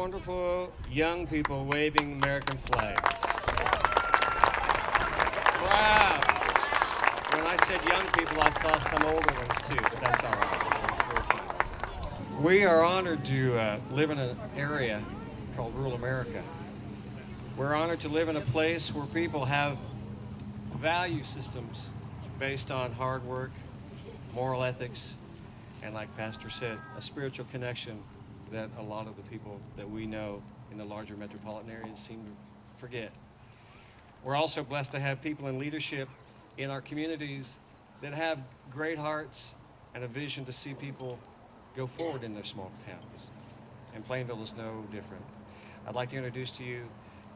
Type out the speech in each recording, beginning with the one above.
wonderful young people waving American flags. Wow. When I said young people, I saw some older ones too, but that's all right. We are honored to live in an area called rural America. We're honored to live in a place where people have value systems based on hard work, moral ethics, and like Pastor said, a spiritual connection that a lot of the people that we know in the larger metropolitan areas seem to forget. We're also blessed to have people in leadership in our communities that have great hearts and a vision to see people go forward in their small towns. And Plainville is no different. I'd like to introduce to you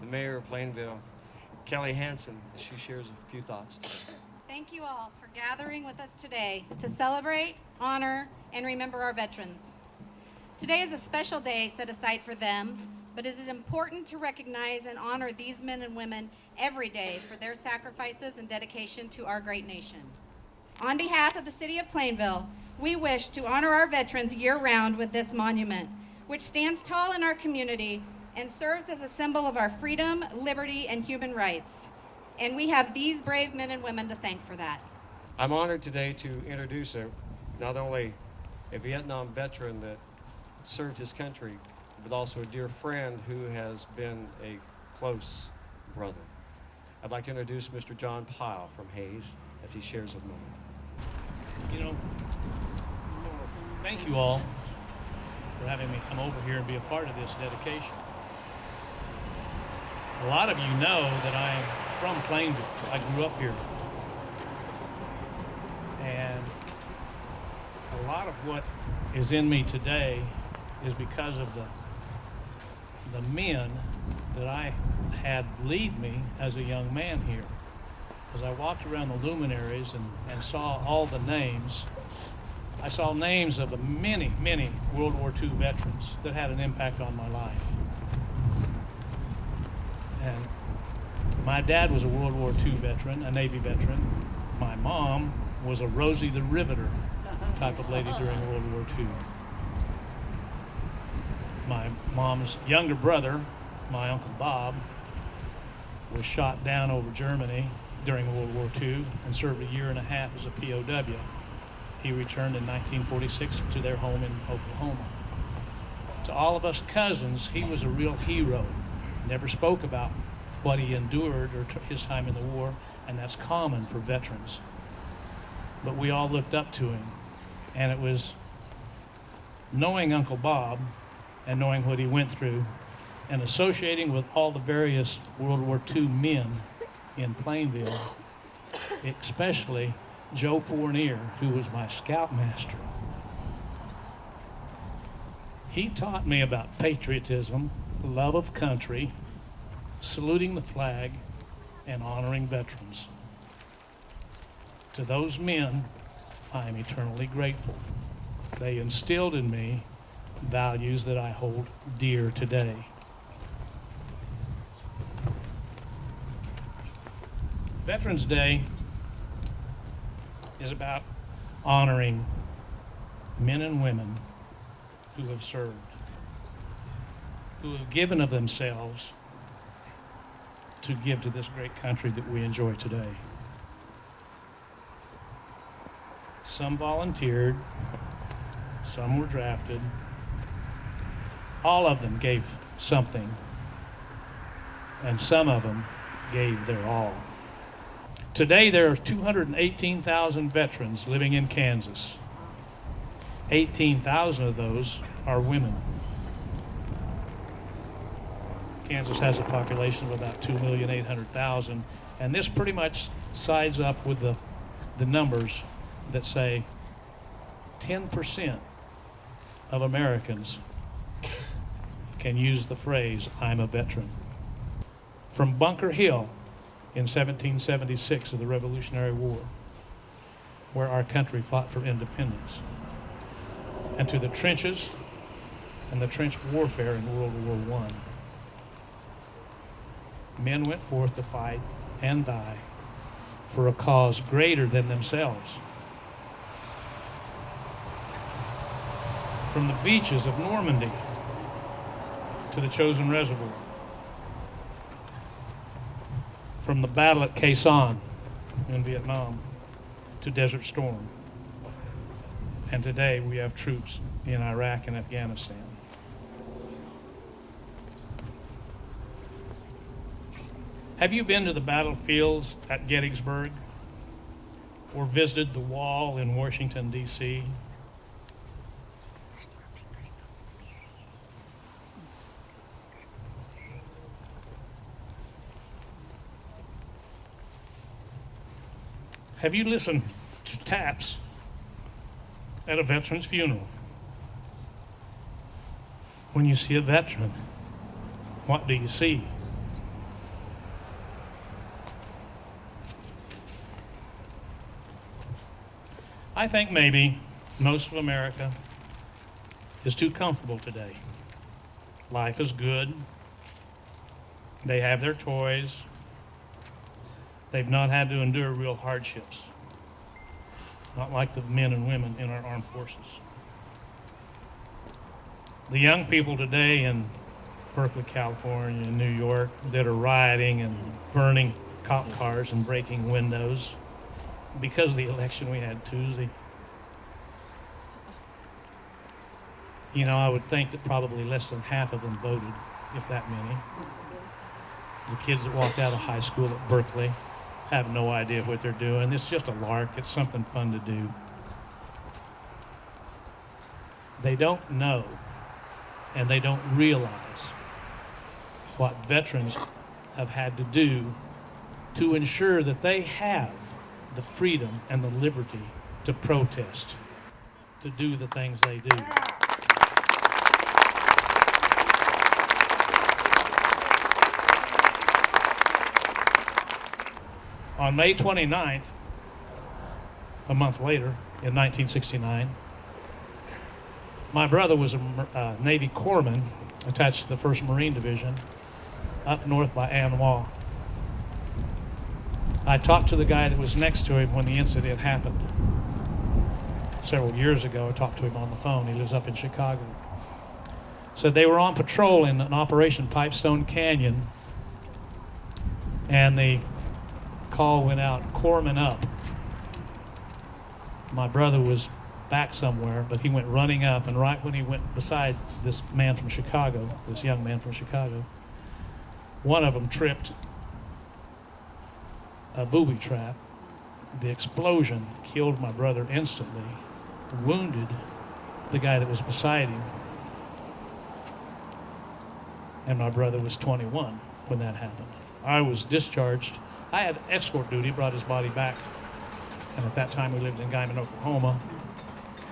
the mayor of Plainville, Kelly Hansen, as she shares a few thoughts today. Thank you all for gathering with us today to celebrate, honor, and remember our veterans. Today is a special day set aside for them, but it is important to recognize and honor these men and women every day for their sacrifices and dedication to our great nation. On behalf of the City of Plainville, we wish to honor our veterans year-round with this monument, which stands tall in our community and serves as a symbol of our freedom, liberty, and human rights. And we have these brave men and women to thank for that. I'm honored today to introduce not only a Vietnam veteran that served his country, but also a dear friend who has been a close brother. I'd like to introduce Mr. John Pyle from Hayes as he shares a moment. You know, thank you all for having me come over here and be a part of this dedication. A lot of you know that I am from Plainville. I grew up here. And a lot of what is in me today is because of the men that I had lead me as a young man here. As I walked around the luminaries and saw all the names, I saw names of the many, many World War II veterans that had an impact on my life. And my dad was a World War II veteran, a Navy veteran. My mom was a Rosie the Riveter type of lady during World War II. My mom's younger brother, my Uncle Bob, was shot down over Germany during World War II and served a year and a half as a POW. He returned in 1946 to their home in Oklahoma. To all of us cousins, he was a real hero. Never spoke about what he endured or his time in the war, and that's common for veterans. But we all looked up to him, and it was knowing Uncle Bob and knowing what he went through and associating with all the various World War II men in Plainville, especially Joe Fournier, who was my scoutmaster. He taught me about patriotism, love of country, saluting the flag, and honoring veterans. To those men, I am eternally grateful. They instilled in me values that I hold dear today. Veterans Day is about honoring men and women who have served, who have given of themselves to give to this great country that we enjoy today. Some volunteered, some were drafted. All of them gave something, and some of them gave their all. Today there are 218,000 veterans living in Kansas. 18,000 of those are women. Kansas has a population of about 2,800,000, and this pretty much sides up with the numbers that say 10% of Americans can use the phrase, "I'm a veteran." From Bunker Hill in 1776 of the Revolutionary War, where our country fought for independence, and to the trenches and the trench warfare in World War I. Men went forth to fight and die for a cause greater than themselves. From the beaches of Normandy to to the Chosin Reservoir, from the battle at Khe Sanh in Vietnam to Desert Storm. And today we have troops in Iraq and Afghanistan. Have you been to the battlefields at Gettysburg or visited the wall in Washington, D.C.? Have you listened to taps at a veteran's funeral? When you see a veteran, what do you see? I think maybe most of America is too comfortable today. Life is good. They have their toys. They've not had to endure real hardships, not like the men and women in our armed forces. The young people today in Berkeley, California, and New York that are rioting and burning cop cars and breaking windows because of the election we had Tuesday. You know, I would think that probably less than half of them voted, if that many. The kids that walked out of high school at Berkeley have no idea what they're doing. It's just a lark. It's something fun to do. They don't know and they don't realize what veterans have had to do to ensure that they have the freedom and the liberty to protest, to do the things they do. On May 29th, a month later, in 1969, my brother was a Navy corpsman attached to the 1st Marine Division up north by Anwa. I talked to the guy that was next to him when the incident happened. Several years ago, I talked to him on the phone. He lives up in Chicago. Said they were on patrol in an Operation Pipestone Canyon, and the call went out, corpsman up. My brother was back somewhere, but he went running up, and right when he went beside this man from Chicago, this young man from Chicago, one of them tripped a booby trap. The explosion killed my brother instantly, wounded the guy that was beside him, and my brother was 21 when that happened. I was discharged. I had escort duty, brought his body back, and at that time we lived in Guyman, Oklahoma.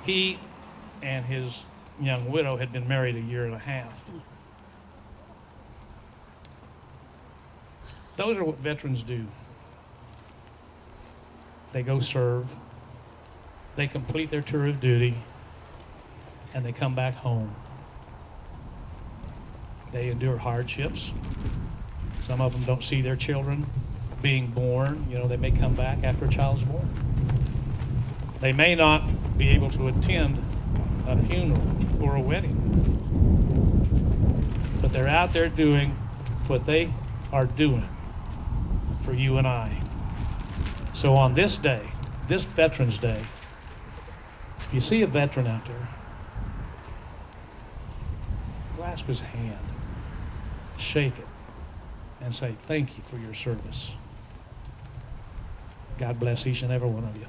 He and his young widow had been married a year and a half. Those are what veterans do. They go serve, they complete their tour of duty, and they come back home. They endure hardships. Some of them don't see their children being born. You know, they may come back after a child's born. They may not be able to attend a funeral or a wedding, but they're out there doing what they are doing for you and I. So on this day, this Veterans Day, if you see a veteran out there, grasp his hand, shake it, and say, thank you for your service. God bless each and every one of you.